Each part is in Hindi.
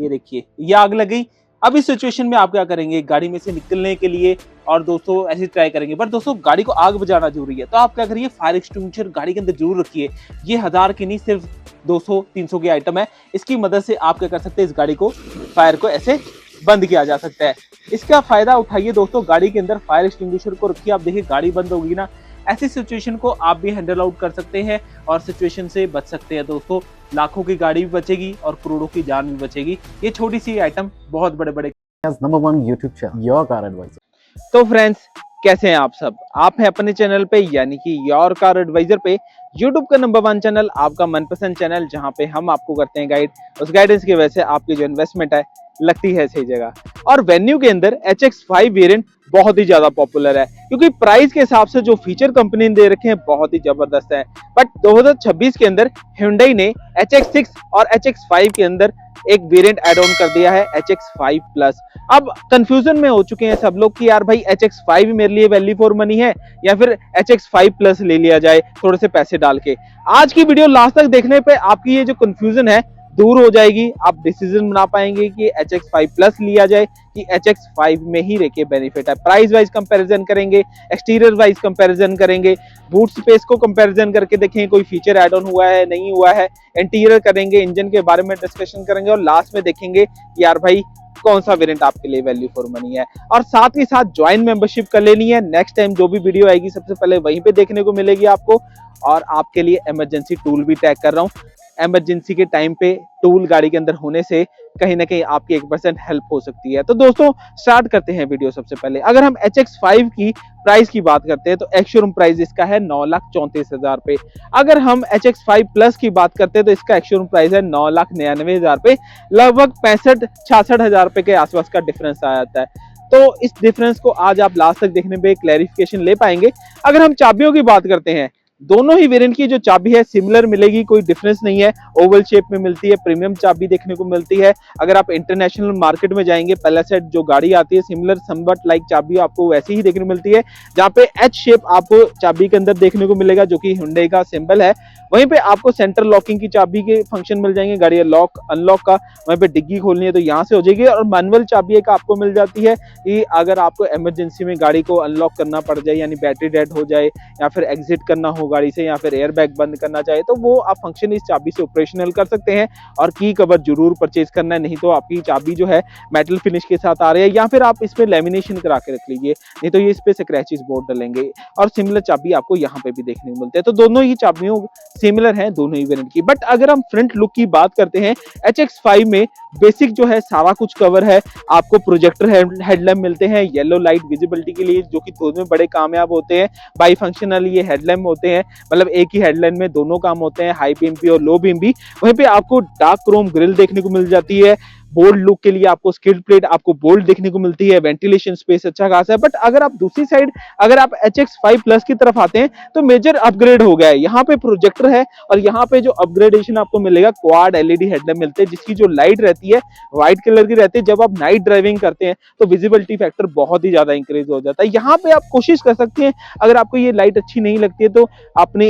ये देखिए ये आग लग गई। अब इस सिचुएशन में आप क्या करेंगे, गाड़ी में से निकलने के लिए और दोस्तों ऐसे ट्राई करेंगे, बट दोस्तों गाड़ी को आग बुझाना जरूरी है। तो आप क्या करिए, फायर एक्सटिंग्विशर गाड़ी के अंदर जरूर रखिए। ये 1000 की नहीं, सिर्फ 200-300 की आइटम है। इसकी मदद से आप क्या कर सकते हैं, इस गाड़ी को फायर को ऐसे बंद किया जा सकता है। इसका फायदा उठाइए दोस्तों, गाड़ी के अंदर फायर एक्सटिंग्विशर को रखिए। आप देखिए गाड़ी बंद होगी ना, ऐसी सिचुएशन को आप भी हैंडल आउट कर सकते हैं और सिचुएशन से बच सकते हैं दोस्तों। लाखों की गाड़ी भी बचेगी और करोड़ों की जान भी बचेगी। ये छोटी सी आइटम बहुत बड़े बड़े number 1 YouTube channel your car advisor. तो फ्रेंड्स कैसे हैं आप सब, आप हैं अपने चैनल पे यानी कि योर कार एडवाइजर पे, यूट्यूब का नंबर 1 चैनल, आपका मनपसंद चैनल, जहां पे हम आपको करते हैं गाइड। उस गाइडेंस की वजह से आपकी जो इन्वेस्टमेंट है लगती है सही जगह। और वेन्यू के अंदर HX5 वेरिएंट बहुत ही ज्यादा पॉपुलर है, क्योंकि प्राइस के हिसाब से जो फीचर कंपनी ने दे रखे हैं बहुत ही जबरदस्त है। बट 2026 के अंदर Hyundai ने HX6 और HX5 के अंदर एक वेरिएंट ऐड ऑन कर दिया है, HX5 प्लस। अब कंफ्यूजन में हो चुके हैं सब लोग कि यार भाई HX5 मेरे लिए वैल्यू फॉर मनी है या फिर HX5 प्लस ले लिया जाए थोड़े से पैसे डाल के। आज की वीडियो लास्ट तक देखने पे आपकी ये जो कंफ्यूजन है दूर हो जाएगी। आप डिसीजन बना पाएंगे कि HX5 प्लस लिया जाए कि HX5 में ही रेके बेनिफिट है। प्राइस वाइज कंपैरिजन करेंगे, एक्सटीरियर वाइज कंपैरिजन करेंगे, बूट स्पेस को कंपैरिजन करके देखेंगे कोई फीचर ऐड ऑन हुआ है नहीं हुआ है, इंटीरियर करेंगे, इंजन के बारे में डिस्कशन करेंगे और लास्ट में देखेंगे यार भाई कौन सा वेरिएंट आपके लिए वैल्यू फॉर मनी है। और साथ ही साथ ज्वाइन मेंबरशिप कर लेनी है। नेक्स्ट टाइम जो भी वीडियो आएगी सबसे पहले वहीं पे देखने को मिलेगी आपको। और आपके लिए इमरजेंसी टूल भी टैग कर रहा हूँ। इमरजेंसी के टाइम पे टूल गाड़ी के अंदर होने से कहीं ना कहीं आपकी 1% हेल्प हो सकती है। तो दोस्तों स्टार्ट करते हैं वीडियो। सबसे पहले अगर हम HX5 की प्राइस की बात करते हैं तो एक्स-शोरूम प्राइस इसका है 9,34,000 रुपए। अगर हम HX5 प्लस की बात करते हैं तो इसका एक्स-शोरूम प्राइस है 9,99,000 रुपए। लगभग 65-66 हजार रुपए के आसपास का डिफरेंस आ जाता है। तो इस डिफरेंस को आज आप लास्ट तक देखने पे क्लैरिफिकेशन ले पाएंगे। अगर हम चाबियों की बात करते हैं, दोनों ही वेरिएंट की जो चाबी है सिमिलर मिलेगी, कोई डिफरेंस नहीं है। ओवल शेप में मिलती है, प्रीमियम चाबी देखने को मिलती है। अगर आप इंटरनेशनल मार्केट में जाएंगे, पहला सेट जो गाड़ी आती है सिमिलर समवट लाइक चाबी आपको वैसी ही देखने को मिलती है, जहाँ पे एच शेप आपको चाबी के अंदर देखने को मिलेगा जो कि Hyundai का सिंबल है। वहीं पे आपको सेंटर लॉकिंग की चाबी के फंक्शन मिल जाएंगे, गाड़ी लॉक अनलॉक का। वहीं पे डिग्गी खोलनी है तो यहाँ से हो जाएगी। और मैनुअल चाबी एक आपको मिल जाती है कि अगर आपको इमरजेंसी में गाड़ी को अनलॉक करना पड़ जाए, यानी बैटरी डेड हो जाए या फिर एग्जिट करना हो गाड़ी से या फिर एयर बैग बंद करना चाहे, तो वो आप फंक्शन इस चाबी से ऑपरेशनल कर सकते हैं। और की कवर जरूर परचेज करना है, नहीं तो आपकी चाबी जो है मेटल फिनिश के साथ आ रही है, या फिर आप इस पे लेमिनेशन करा के रख लीजिए, नहीं तो ये इस पे स्क्रैचेस बहुत डलेंगे। और सिमिलर चाबी आपको यहाँ पे भी देखने को मिलते हैं। तो दोनों ही चाबियों सिमिलर हैं, दोनों ही वेरिएंट की। बट अगर हम फ्रंट लुक की बात करते हैं, HX5 में बेसिक जो है सारा कुछ कवर है। आपको प्रोजेक्टर हेडलैम्प मिलते हैं येलो लाइट विजिबिलिटी के लिए, जो कि दोनों में बड़े कामयाब होते हैं। बाई फंक्शनल ये हेडलैम्प होते हैं, मतलब एक ही हेडलाइन में दोनों काम होते हैं, हाई बीम भी और लो बीम भी। वहीं पे आपको डार्क क्रोम ग्रिल देखने को मिल जाती है। बोल्ड लुक के लिए आपको स्किड प्लेट आपको बोल्ड देखने को मिलती है। वेंटिलेशन स्पेस अच्छा खासा है। बट अगर आप दूसरी साइड अगर आप HX5 प्लस की तरफ आते हैं तो मेजर अपग्रेड हो गया है। यहाँ पे प्रोजेक्टर है और यहाँ पे जो अपग्रेडेशन आपको मिलेगा, क्वाड LED हेडलैम्प मिलते हैं, जिसकी जो लाइट रहती है व्हाइट कलर की रहती है। जब आप नाइट ड्राइविंग करते हैं तो विजिबिलिटी फैक्टर बहुत ही ज्यादा इंक्रीज हो जाता है। यहाँ पे आप कोशिश कर सकते हैं, अगर आपको ये लाइट अच्छी नहीं लगती है तो अपने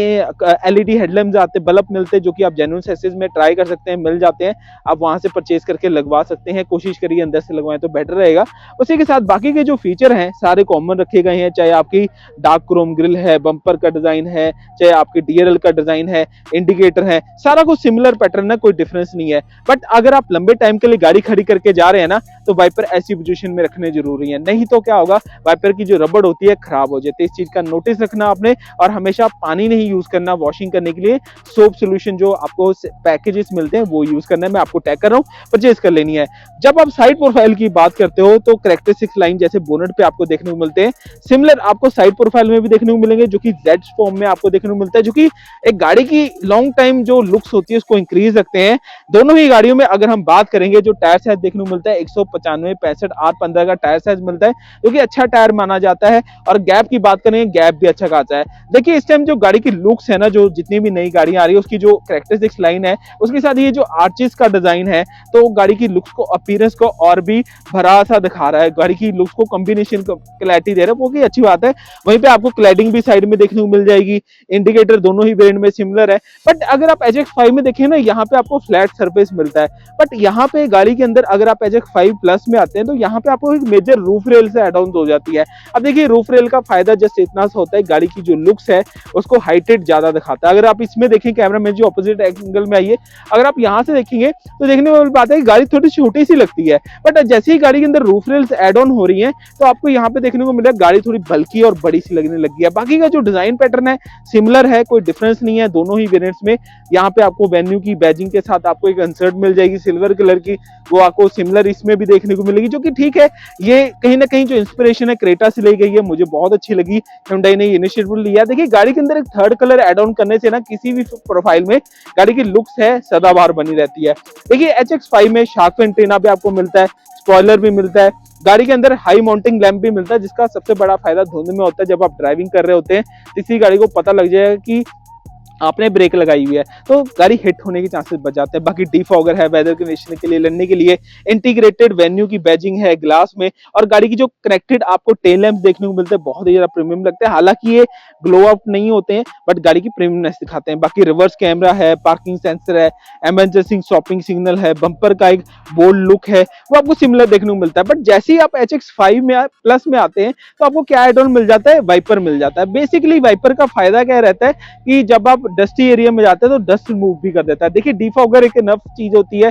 LED हेडलैम्प आते बल्ब मिलते हैं, जो कि आप जेन्युइन सेसेस में ट्राई कर सकते हैं, मिल जाते हैं। आप वहां से परचेज करके लगवा सकते हैं। कोशिश करिए अंदर से लगवाएं तो बेटर रहेगा। उसी के साथ बाकी के जो फीचर हैं सारे कॉमन रखे गए हैं, चाहे आपकी डार्क क्रोम ग्रिल है, बम्पर का डिजाइन है, चाहे आपकी DRL का डिजाइन है, इंडिकेटर है, सारा कुछ सिमिलर पैटर्न है, कोई डिफरेंस नहीं है। बट अगर आप लंबे टाइम के लिए गाड़ी खड़ी करके जा रहे हैं ना, तो वाइपर ऐसी पोजीशन में रखने जरूरी है, नहीं तो क्या होगा, वाइपर की जो रबड़ होती है खराब हो जाती है। इस चीज का नोटिस रखना आपने। और हमेशा पानी नहीं यूज करना वॉशिंग करने के लिए, सोप सोल्यूशन जो आपको पैकेजेस मिलते हैं वो यूज करना है। मैं आपको टैग कर रहा हूँ, परचेज कर लेनी है। जब आप साइड प्रोफाइल की बात करते हो तो कैरेक्टरिस्टिक्स लाइन जैसे बोनट पे आपको देखने को मिलते हैं, सिमिलर आपको साइड प्रोफाइल में भी देखने को मिलेंगे, जो कि जेड फॉर्म में आपको देखने को मिलता है, जो कि एक गाड़ी की लॉन्ग टाइम जो लुक्स होती है उसको इंक्रीज रखते हैं। दोनों ही गाड़ियों में अगर हम बात करेंगे, जो टायर साइज देखने को मिलता है 195 65 R15 का टायर साइज मिलता है, जो कि अच्छा टायर माना जाता है। और गैप की बात करें, गैप भी अच्छा खासा है। देखिए इस टाइम जो गाड़ी की लुक्स है ना, जो जितनी भी नई गाड़ियां आ रही है उसकी जो कैरेक्टरिस्टिक्स लाइन है, उसके साथ ये जो आर्चेस का डिजाइन है, तो गाड़ी की लुक्स को, अपीयरेंस को और भी भरा सा दिखा रहा है, गाड़ी की लुक्स को कॉम्बिनेशन क्लैरिटी दे रहा है, वो की अच्छी बात है। वहीं पे आपको क्लैडिंग भी साइड में देखने को मिल जाएगी, इंडिकेटर दोनों ही वेरिएंट में सिमिलर है। बट अगर आप HX5 में देखें ना, यहाँ पे आपको फ्लैट सरफेस मिलता है, बट यहाँ पे गाड़ी के अंदर अगर आप HX5 प्लस में आते हैं तो यहाँ पे आपको एक मेजर रूफ रेल से एड ऑन हो जाती है। अब देखिए रूफ रेल का फायदा जस्ट इतना सा होता है, गाड़ी की जो लुक्स है उसको हाइटेड ज्यादा दिखाता है। अगर आप इसमें देखें, कैमरा में जो अपोजिट एंगल में आइए, अगर आप यहाँ से देखेंगे तो देखने वाली बात है कि गाड़ी थोड़ी छोटी सी लगती है, बट जैसे ही गाड़ी के अंदर रूफ रेल्स एड ऑन हो रही है तो आपको यहाँ पे देखने को मिलेगा गाड़ी थोड़ी बल्की और बड़ी सी लगने लगी है। बाकी का जो डिजाइन पैटर्न है सिमिलर है, कोई डिफरेंस नहीं है दोनों ही वेरिएंट्स में। यहाँ पे आपको वेन्यू की बैजिंग के साथ आपको एक इंसर्ट मिल जाएगी सिल्वर कलर की, वो आपको सिमिलर इसमें भी देखने को मिलेगी, जो कि ठीक है। ये कहीं ना कहीं जो इंस्पिरेशन है क्रेटा से ली गई है, मुझे बहुत अच्छी लगी, hyundai ने इनिशिएटिव लिया। देखिए गाड़ी के अंदर एक थर्ड कलर एड ऑन करने से ना किसी भी प्रोफाइल में गाड़ी की लुक्स है सदाबहार बनी रहती है। देखिए HX5 में शार्क फिन एंटीना भी आपको मिलता है, स्पॉइलर भी मिलता है, गाड़ी के अंदर हाई माउंटिंग लैंप भी मिलता है, जिसका सबसे बड़ा फायदा धुंध में होता है। जब आप ड्राइविंग कर रहे होते हैं किसी गाड़ी को पता लग जाएगा कि आपने ब्रेक लगाई हुई है, तो गाड़ी हिट होने के चांसेस बच जाते हैं। बाकी डिफॉगर है वेदर कंडीशन के लिए लड़ने के लिए, इंटीग्रेटेड वेन्यू की बैजिंग है ग्लास में, और गाड़ी की जो कनेक्टेड आपको टेल लैंप देखने को मिलते हैं बहुत ही ज्यादा प्रीमियम लगते हैं। हालांकि ये ग्लो आउट नहीं होते हैं बट गाड़ी की प्रीमियमनेस दिखाते हैं। बाकी रिवर्स कैमरा है, पार्किंग सेंसर है, इमरजेंसी स्टॉपिंग सिग्नल है, बम्पर का एक बोल्ड लुक है, वो आपको सिमिलर देखने को मिलता है। बट जैसे ही आप HX5 में प्लस में आते हैं तो आपको क्या एड ऑन मिल जाता है, वाइपर मिल जाता है। बेसिकली वाइपर का फायदा क्या रहता है कि जब आप डस्टी एरिया में जाते हैं तो डस्ट रिमूव भी कर देता है। देखिए डिफॉगर एक नफ चीज होती है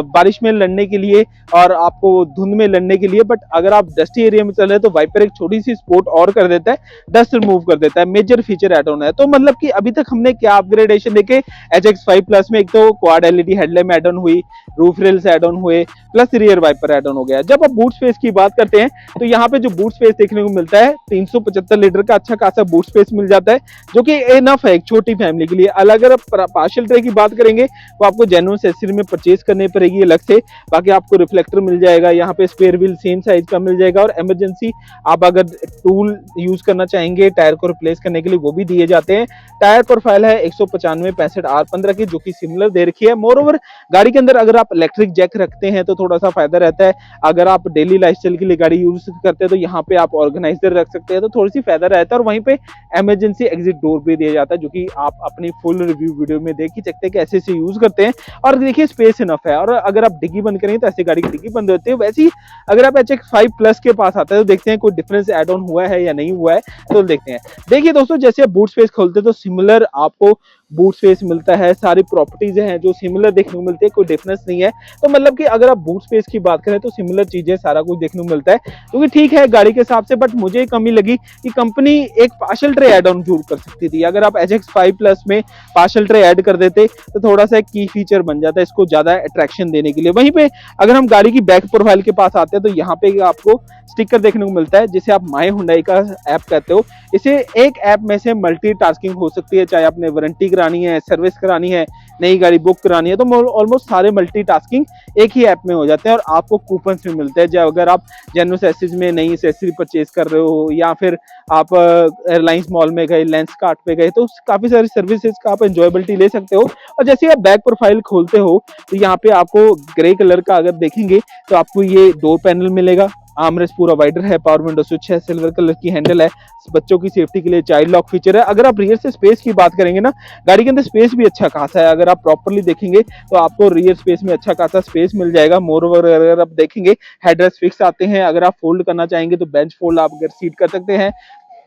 बारिश में लड़ने के लिए और आपको धुंध में लड़ने के लिए, बट अगर आप डस्टी एरिया में चल रहे हैं तो वाइपर एक छोटी सी स्पोर्ट और कर देता है, डस्ट रिमूव कर देता है। मेजर फीचर एड ऑन है। तो मतलब कि अभी तक हमने क्या अपग्रेडेशन देखे HX5 प्लस में, एक तो quad LED headlamp add on हुई, रूफ रेल्स एड ऑन हुए, plus rear wiper add on हो गया। जब आप बूट स्पेस की बात करते हैं तो यहाँ पे जो बूट स्पेस देखने को मिलता है 375 लीटर का अच्छा खासा बूट स्पेस मिल जाता है, जो कि एनफ है एक छोटी फैमिली के लिए। अलग अगर पार्शियल ट्रे की बात करेंगे तो आपको जेन्युइन एक्सेसरी में परचेज करनी पड़ेगी अलग से। बाकी आपको रिफ्लेक्टर मिल जाएगा, यहाँ पे स्पेयर व्हील सेम साइज का मिल जाएगा, और इमरजेंसी आप अगर टूल यूज करना चाहेंगे टायर को रिप्लेस करने के लिए वो भी दिए जाते हैं। टायर प्रोफाइल है 195 65 R15 की, जो कि सिमिलर दे रखी है। मोर ओवर गाड़ी के अंदर अगर आप इलेक्ट्रिक जैक रखते हैं तो थोड़ा सा फायदा रहता है। अगर आप डेली लाइफस्टाइल के लिए गाड़ी यूज करते हैं तो यहाँ पे आप ऑर्गेनाइजर रख सकते हैं, तो थोड़ी सी फायदा रहता है। और वहीं पे इमरजेंसी एग्जिट डोर भी दिया जाता है, जो कि आप अपनी फुल रिव्यू वीडियो में देख ही सकते हैं कि ऐसे से यूज करते हैं। और देखिए स्पेस इनफ है, और अगर आप डिग्गी बंद करेंगे तो ऐसी गाड़ी की डिग्गी बंद होती है। वैसे ही अगर आप HX5 प्लस के पास आते हैं तो देखते हैं कोई डिफरेंस एड ऑन हुआ है या नहीं हुआ है, तो देखते हैं। देखिए दोस्तों, जैसे आप बूट स्पेस खोलते हैं तो सिमिलर आपको बूट स्पेस मिलता है, सारी प्रॉपर्टीज हैं जो सिमिलर देखने को मिलती है, कोई डिफरेंस नहीं है। तो मतलब कि अगर आप बूट स्पेस की बात करें तो सिमिलर चीजें सारा कुछ देखने को मिलता है, क्योंकि ठीक है गाड़ी के हिसाब से। बट मुझे कमी लगी कि कंपनी एक पार्शियल ट्रे एड ऑन जरूर कर सकती थी। अगर आप HX5 प्लस में पार्शियल ट्रे ऐड कर देते तो थोड़ा सा एक की फीचर बन जाता है इसको ज्यादा अट्रैक्शन देने के लिए। वहीं पे अगर हम गाड़ी की बैक प्रोफाइल के पास आते हैं तो यहाँ पे आपको स्टिकर देखने को मिलता है, जिसे आप माय हुंडई का ऐप कहते हो। इसे एक ऐप में से मल्टीटास्किंग हो सकती है, चाहे आपने वारंटी करानी है, सर्विस करानी है, नई गाड़ी बुक करानी है, तो ऑलमोस्ट सारे मल्टीटास्किंग एक ही ऐप में हो जाते हैं। और आपको कूपन भी मिलते हैं, जब अगर आप जेन्युइन एक्सेसरीज में नई एक्सेसरी परचेज कर रहे हो, या फिर आप एयरलाइंस मॉल में गए, लेंस कार्ट पे गए, तो काफी सारी सर्विसेज का आप एंजॉयबिलिटी ले सकते हो। और जैसे आप बैक प्रोफाइल खोलते हो तो यहाँ पे आपको ग्रे कलर का अगर देखेंगे तो आपको ये डोर पैनल मिलेगा, आर्मरेस्ट पूरा वाइडर है, पावर विंडो स्विच है, सिल्वर कलर की हैंडल है, बच्चों की सेफ्टी के लिए चाइल्ड लॉक फीचर है। अगर आप रियर से स्पेस की बात करेंगे ना, गाड़ी के अंदर स्पेस भी अच्छा खासा है। अगर आप प्रॉपर्ली देखेंगे तो आपको रियर स्पेस में अच्छा खासा स्पेस मिल जाएगा। मोर ओवर अगर आप देखेंगे हेडरेस्ट फिक्स आते हैं, अगर आप फोल्ड करना चाहेंगे तो बेंच फोल्ड आप अगर सीट कर सकते हैं।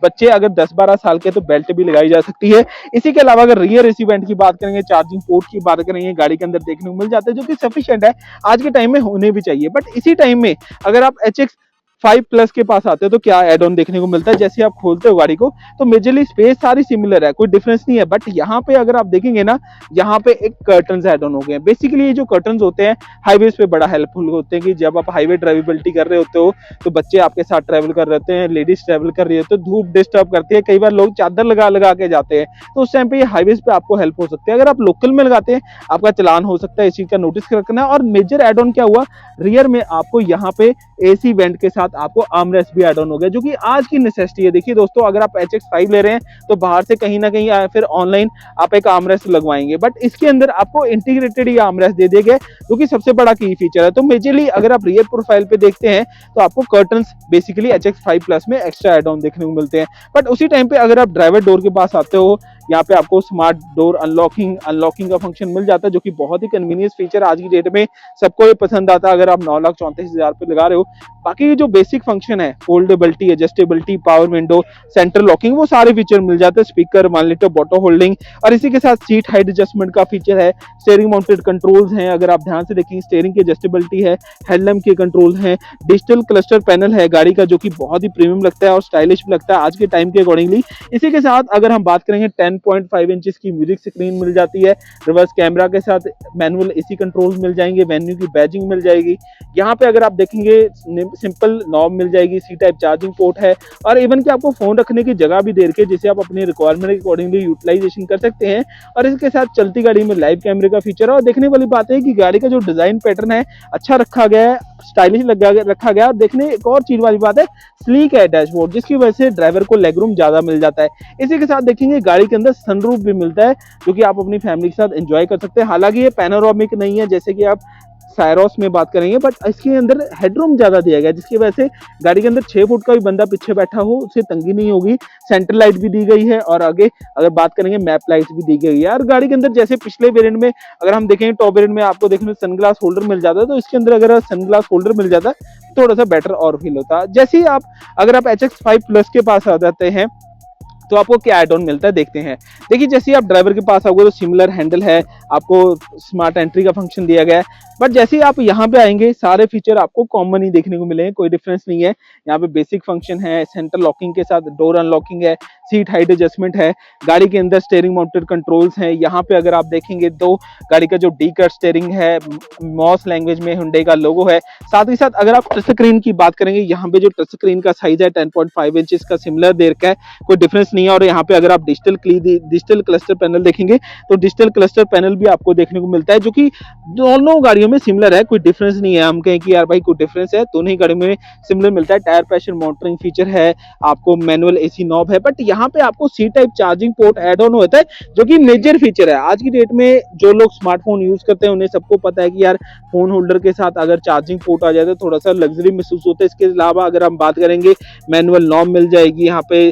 बच्चे अगर 10-12 साल के तो बेल्ट भी लगाई जा सकती है। इसी के अलावा अगर रियर एसी वेंट की बात करेंगे, चार्जिंग पोर्ट की बात करेंगे, गाड़ी के अंदर देखने को मिल जाता है, जो कि सफिशिएंट है, आज के टाइम में होने भी चाहिए। बट इसी टाइम में अगर आप HX 5 प्लस के पास आते हैं तो क्या एड ऑन देखने को मिलता है। जैसे आप खोलते हो गाड़ी को तो मेजरली स्पेस सारी सिमिलर है, कोई डिफरेंस नहीं है, बट यहाँ पे अगर आप देखेंगे ना, यहाँ पे एक कर्टन्स ऐड ऑन हो गए हैं। बेसिकली ये जो कर्टन्स होते हैं हाईवेज पे बड़ा हेल्पफुल होते हैं कि जब आप हाईवे ड्राइवेबिलिटी कर रहे होते हो तो बच्चे आपके साथ ट्रैवल कर रहे होते हैं, लेडीज ट्रैवल कर रही होती है, तो धूप डिस्टर्ब करती है, कई बार लोग चादर लगा लगा के जाते हैं, तो उस टाइम पे ये हाईवेज पे आपको हेल्प हो सकती है। अगर आप लोकल में लगाते हैं आपका चलान हो सकता है, इस चीज का नोटिस रखना है। और मेजर एड ऑन क्या हुआ, रियर में आपको यहाँ पे एसी वेंट के साथ आपको आर्मरेस्ट भी एड ऑन हो गया, जो कि आज की नेसेसिटी है। देखिए दोस्तों, अगर आप HX5 ले रहे हैं तो बाहर से कहीं ना कहीं या फिर ऑनलाइन आप एक आर्मरेस्ट लगवाएंगे, बट इसके अंदर आपको इंटीग्रेटेड ये आर्मरेस्ट दे दिए गए, जो कि सबसे बड़ा की फीचर है। तो मेजरली अगर आप रियर प्रोफाइल पे देखते हैं तो आपको कर्टन्स बेसिकली HX5 प्लस में एक्स्ट्रा एड ऑन देखने को मिलते हैं। बट उसी टाइम पे अगर आप ड्राइवर डोर के पास आते हो, यहाँ पे आपको स्मार्ट डोर अनलॉकिंग का फंक्शन मिल जाता है, जो कि बहुत ही कन्वीनियंस फीचर आज की डेट में सबको ये पसंद आता है अगर आप 9,34,000 पे लगा रहे हो। बाकी जो बेसिक फंक्शन है, foldability, adjustability, power window, centre locking, वो सारे फीचर मिल जाते हैं। स्पीकर, मॉनिटर, ऑटो होल्डिंग, और इसी के साथ सीट हाइट एडजस्टमेंट का फीचर है। स्टीयरिंग माउंटेड कंट्रोल्स हैं, अगर आप ध्यान से देखेंगे स्टीयरिंग की एडजस्टेबिलिटी है, हेडलैम्प के कंट्रोल हैं, डिजिटल क्लस्टर पैनल है गाड़ी का, जो कि बहुत ही प्रीमियम लगता है और स्टाइलिश भी लगता है आज के टाइम के अकॉर्डिंगली। इसी के साथ अगर हम बात करेंगे 10.5 इंचेस की म्यूजिक स्क्रीन मिल जाती है, रिवर्स कैमरा के साथ मैनुअल एसी कंट्रोल्स मिल जाएंगे, वेन्यू की बैजिंग मिल जाएगी। यहाँ पे अगर आप देखेंगे सिंपल नॉब मिल जाएगी, सी टाइप चार्जिंग पोर्ट है, और इवन कि आपको फोन रखने की जगह भी दे रखी है, जिसे आप अपनी रिक्वायरमेंट के अकॉर्डिंगली यूटिलाइजेशन कर सकते हैं। और इसके साथ चलती गाड़ी में लाइव कैमरे का फीचर है। और देखने वाली बात है कि गाड़ी का जो डिजाइन पैटर्न है अच्छा रखा गया है, स्टाइलिश रखा गया। और देखने एक और चीज वाली बात है, स्लीक है डैशबोर्ड, जिसकी वजह से ड्राइवर को लेगरूम ज्यादा मिल जाता है। इसी के साथ देखेंगे गाड़ी के अंदर सनरूफ भी मिलता है, जो कि आप अपनी फैमिली के साथ एंजॉय कर सकते हैं। हालांकि ये पैनोरामिक नहीं है जैसे कि आप सायरोस में बात करेंगे, बट इसके अंदर हेडरूम ज्यादा दिया गया है, जिसकी वजह से गाड़ी के अंदर 6 फुट का भी बंदा पीछे बैठा हो उसे तंगी नहीं होगी। सेंटर लाइट भी दी गई है, और आगे अगर बात करेंगे मैप लाइट भी दी गई है। और गाड़ी के अंदर जैसे पिछले वेरिएंट में अगर हम देखेंगे, टॉप वेरिएंट में आपको देखने को सनग्लास होल्डर मिल जाता है, तो इसके अंदर अगर सनग्लास होल्डर मिल जाता है थोड़ा सा बेटर और फील होता है। जैसे ही अगर आप HX5 प्लस के पास आ जाते हैं तो आपको क्या एड ऑन मिलता है देखते हैं। देखिए, जैसे आप ड्राइवर के पास आओगे तो सिमिलर हैंडल है, आपको स्मार्ट एंट्री का फंक्शन दिया गया है, बट जैसे ही आप यहाँ पे आएंगे सारे फीचर आपको कॉमन ही देखने को मिलेंगे, कोई डिफरेंस नहीं है। यहाँ पे बेसिक फंक्शन है, सेंटर लॉकिंग के साथ डोर अनलॉकिंग है, सीट हाइट एडजस्टमेंट है, गाड़ी के अंदर स्टीयरिंग माउंटेड कंट्रोल्स हैं। यहाँ पे अगर आप देखेंगे तो गाड़ी का जो डी कट स्टीयरिंग है, मॉस लैंग्वेज में हुंडई का लोगो है। साथ ही साथ अगर आप टच स्क्रीन की बात करेंगे, यहाँ पे जो टच स्क्रीन का साइज है 10.5 इंच का सिमिलर दे रखा है, कोई डिफरेंस नहीं है। और यहाँ पे अगर आप डिजिटल क्लस्टर पैनल देखेंगे तो डिजिटल क्लस्टर पैनल भी आपको देखने को मिलता है, जो कि दोनों गाड़ियों में सिमिलर है, कोई डिफरेंस नहीं है। हम कहें कि यार भाई कोई डिफरेंस है, दोनों ही गाड़ियों में सिमिलर मिलता है। टायर प्रेशर मॉनिटरिंग फीचर है, आपको मैनुअल एसी नॉब है, बट यहाँ पे आपको C type charging port add on होता है, जो कि मेजर फीचर है। आज की डेट में जो लोग स्मार्टफोन यूज करते हैं उन्हें सबको पता है कि यार फोन होल्डर के साथ अगर चार्जिंग पोर्ट आ जाए तो थोड़ा सा लग्जरी महसूस होता है। इसके अलावा अगर हम बात करेंगे, मैनुअल नॉब मिल जाएगी, यहाँ पे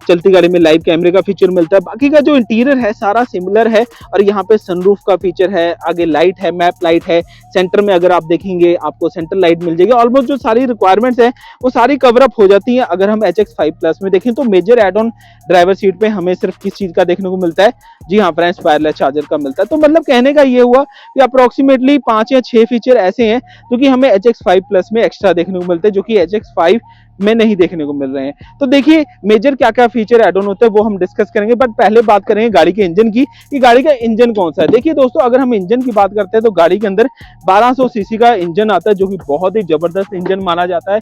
चलती गाड़ी में लाइव कैमरे का फीचर मिलता है। बाकी का जो इंटीरियर है सारा सिमिलर है, और यहाँ पे सनरूफ का फीचर है, आगे लाइट है, मैप लाइट है, सेंटर में अगर आप देखेंगे आपको सेंटर लाइट मिल जाएगी। ऑलमोस्ट जो सारी रिक्वायरमेंट्स है वो सारी कवर अप हो जाती है। अगर हम HX5 प्लस में देखें तो major add on driver seat पे हमें सिर्फ किस चीज का देखने को मिलता है, जी हाँ फ्रेंड्स, वायरलेस चार्जर का मिलता है। तो मतलब कहने का ये हुआ कि अप्रोक्सीमेटली 5 या 6 फीचर ऐसे हैं जो कि हमें HX5 प्लस में एक्स्ट्रा देखने को मिलते हैं, जो कि HX5 में नहीं देखने को मिल रहे हैं। तो देखिए मेजर क्या क्या फीचर एड ऑन होते हैं वो हम डिस्कस करेंगे, बट पहले बात करेंगे गाड़ी के इंजन की, कि गाड़ी का इंजन कौन सा है। देखिए दोस्तों, अगर हम इंजन की बात करते हैं तो गाड़ी के अंदर 1200 सीसी का इंजन आता है, जो कि बहुत ही जबरदस्त इंजन माना जाता है।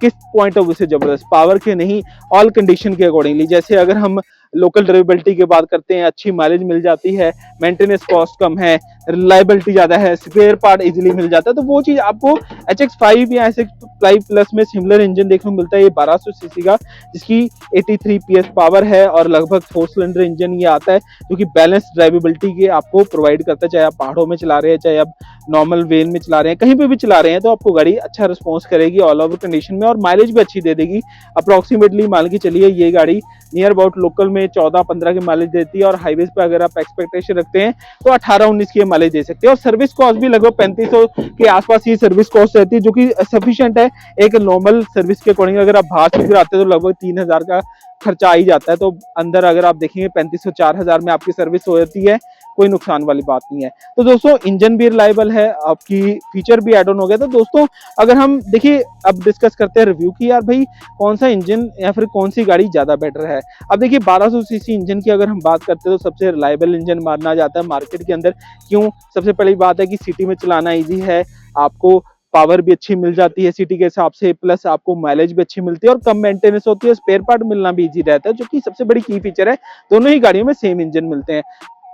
किस पॉइंट ऑफ व्यू से जबरदस्त, पावर के नहीं, ऑल कंडीशन के अकॉर्डिंगली। जैसे अगर हम लोकल ड्राइवेबिलिटी की बात करते हैं, अच्छी माइलेज मिल जाती है, मेंटेनेंस कॉस्ट कम है, रिलायबिलिटी ज्यादा है, स्पेयर पार्ट इजीली मिल जाता है, तो वो चीज आपको HX5 या HX5 प्लस में सिमिलर इंजन देखने को मिलता है। ये 1200 सीसी का, जिसकी 83 PS पावर है, और लगभग 4 सिलेंडर इंजन ये आता है, जो कि बैलेंस ड्राइवेबिलिटी के आपको प्रोवाइड करता है। चाहे आप पहाड़ों में चला रहे हैं, चाहे आप नॉर्मल वेन में चला रहे हैं, कहीं पे भी चला रहे हैं, तो आपको गाड़ी अच्छा रिस्पॉन्स करेगी ऑल ओवर कंडीशन में, और माइलेज भी अच्छी दे देगी। अप्रोक्सीमेटली मान के चलिए ये गाड़ी नियर अबाउट लोकल में 14-15 की माइलेज देती है, और हाईवेज पे अगर आप एक्सपेक्टेशन रखते हैं तो 18-19 की माइलेज दे सकते हैं। और सर्विस कॉस्ट भी लगभग 3500 के आसपास ही सर्विस कॉस्ट रहती है, जो कि सफिशिएंट है एक नॉर्मल सर्विस के अकॉर्डिंग। अगर आप बाहर से कराते हैं तो लगभग 3000 का खर्चा आ ही जाता है, तो अंदर अगर आप देखेंगे 3500-4000 में आपकी सर्विस हो जाती है। कोई नुकसान वाली बात नहीं है। तो दोस्तों इंजन भी रिलायबल है, आपकी फीचर भी एड ऑन हो गया। तो दोस्तों अगर हम देखिए अब डिस्कस करते हैं रिव्यू की, यार भाई कौन सा इंजन या फिर कौन सी गाड़ी ज्यादा बेटर है। अब देखिए 1200 सीसी इंजन की अगर हम बात करते हैं तो सबसे रिलायबल इंजन माना जाता है मार्केट के अंदर। क्यों? सबसे पहली बात है कि सिटी में चलाना ईजी है, आपको पावर भी अच्छी मिल जाती है सिटी के हिसाब से, प्लस आपको माइलेज भी अच्छी मिलती है और कम मेंटेनेंस होती है, स्पेयर पार्ट मिलना भी इजी रहता है, जो कि सबसे बड़ी की फीचर है। दोनों ही गाड़ियों में सेम इंजन मिलते हैं।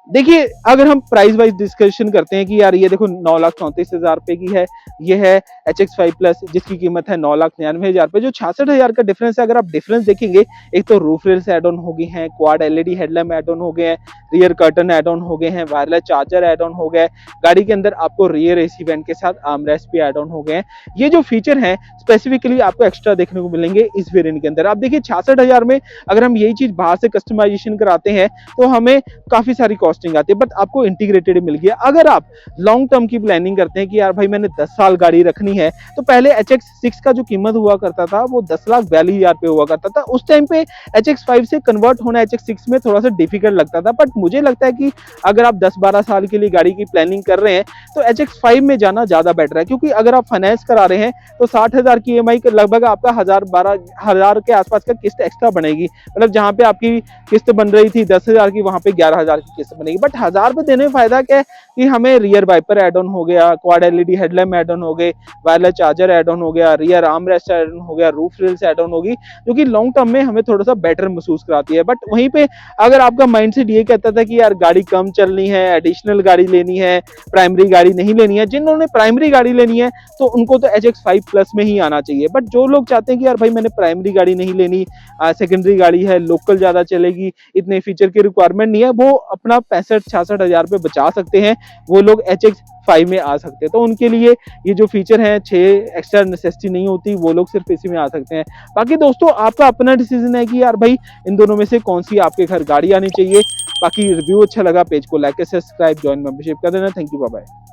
देखिए अगर हम प्राइस वाइज डिस्कशन करते हैं कि यार ये देखो 9,34,000 रुपए की है, ये है HX5 प्लस जिसकी कीमत है 9,99,000 रुपए, जो 66,000 का डिफरेंस है। अगर आप डिफरेंस देखेंगे, एक तो रूफ रेल्स एड ऑन हो गई हैं, quad LED headlamp add on हो गए हैं, रियर कर्टन एड ऑन हो गए हैं, वायरलेस चार्जर एड ऑन हो गया है, गाड़ी के अंदर आपको रियर AC वेंट के साथ आर्मरेस्ट भी एड ऑन हो गए हैं। ये जो फीचर है स्पेसिफिकली आपको एक्स्ट्रा देखने को मिलेंगे इस वेरिएंट के अंदर। आप देखिए 66,000 में अगर हम यही चीज बाहर से कस्टमाइजेशन कराते हैं तो हमें काफी सारी कॉस्टिंग आती है, बट आपको इंटीग्रेटेड मिल गया। अगर आप लॉन्ग टर्म की प्लानिंग करते हैं कि यार भाई मैंने 10 साल गाड़ी रखनी है, तो पहले HX6 का जो कीमत हुआ करता था वो 10,42,000 पे हुआ करता था। उस टाइम पे HX5 से कन्वर्ट होना HX6 में थोड़ा सा डिफिकल्ट लगता था, बट मुझे लगता है कि अगर आप 10-12 साल के लिए गाड़ी की प्लानिंग कर रहे हैं तो HX5 में जाना ज्यादा बेटर है। क्योंकि अगर आप फाइनेंस करा रहे हैं तो 60,000 की EMI लगभग आपका 10,000-12,000 के आसपास का किस्त एक्स्ट्रा बनेगी। मतलब जहां पे आपकी किस्त बन रही थी 10,000 की, वहां पे 11,000 की किस्त बनेगी। बट 1,000 पे देने में फायदा क्या है कि हमें रियर वाइपर एड ऑन हो गया, quad LED headlamp add on हो गए, वायरलेस चार्जर एड ऑन हो गया, रियर आर्मरेस्ट एड ऑन हो गया, रूफ रेल्स एड ऑन होगी, जो कि लॉन्ग टर्म में हमें थोड़ा सा बेटर महसूस कराती है। बट वहीं पे अगर आपका माइंडसेट ये कहता था कि यार गाड़ी कम चलनी है, एडिशनल गाड़ी लेनी है, प्राइमरी गाड़ी नहीं लेनी है, जिन्होंने प्राइमरी गाड़ी लेनी है तो उनको तो HX5 प्लस में ही आना चाहिए। बट जो लोग चाहते हैं कि यार भाई मैंने प्राइमरी गाड़ी नहीं लेनी, सेकेंडरी गाड़ी है, लोकल ज्यादा चलेगी, इतने फीचर की रिक्वायरमेंट नहीं है, वो अपना 65-66,000 रुपए बचा सकते हैं, वो लोग HX5 में आ सकते हैं। तो उनके लिए ये जो फीचर है 6 एक्स्ट्रा नेसेसिटी नहीं होती, वो लोग सिर्फ इसी में आ सकते हैं। बाकी दोस्तों आपका अपना डिसीजन है कि यार भाई इन दोनों में से कौन सी आपके घर गाड़ी आनी चाहिए। बाकी रिव्यू अच्छा लगा, पेज को लाइक सब्सक्राइब, ज्वाइन मेंबरशिप कर देना। Thank you, bye bye.